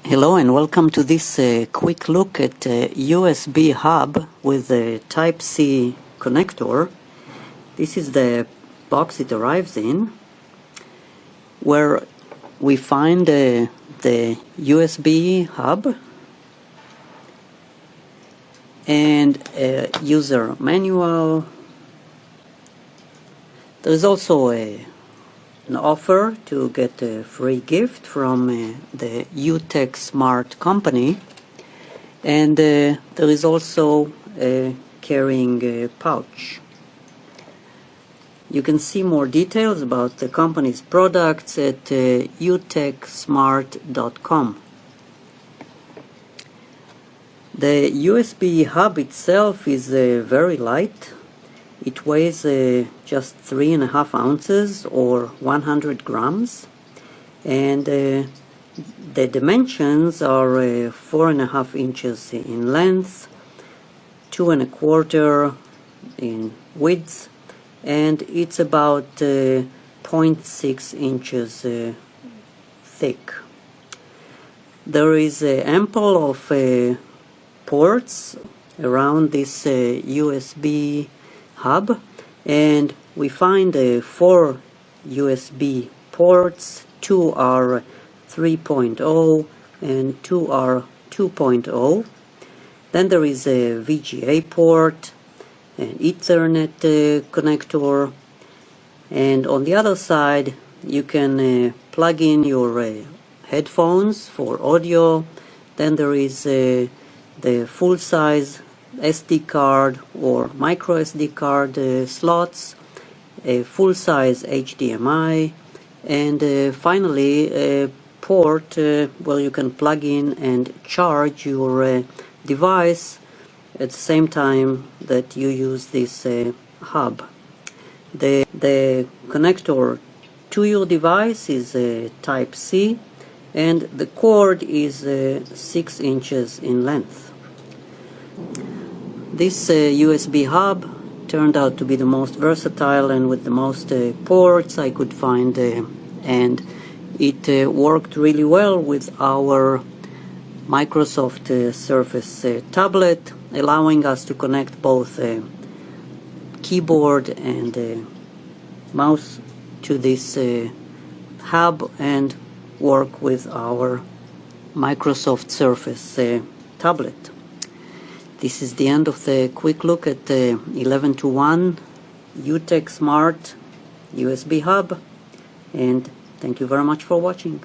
Hello and welcome to this quick look at USB hub with the Type-C connector. This is the box it arrives in, where we find the USB hub and a user manual. There is also an offer to get a free gift from the UtechSmart company, and there is also a carrying pouch. You can see more details about the company's products at UtechSmart.com. The USB hub itself is very light. It weighs just 3.5 ounces or 100 grams, and the dimensions are 4.5 inches in length, 2.25 in width, and it's about 0.6 inches thick. There is ample of ports around this USB hub, and we find 4 USB ports. 2 are 3.0 and 2 are 2.0. Then there is a VGA port, an Ethernet connector, and on the other side you can plug in your headphones for audio. Then there is the full-size SD card or micro SD card slots, a full-size HDMI, and finally a port where you can plug in and charge your device at the same time that you use this hub. The connector to your device is Type-C, and the cord is 6 inches in length. This USB hub turned out to be the most versatile and with the most ports I could find, and it worked really well with our Microsoft Surface tablet, allowing us to connect both keyboard and mouse to this hub and work with our Microsoft Surface tablet. This is the end of the quick look at the 11-to-1 UtechSmart USB hub, and thank you very much for watching.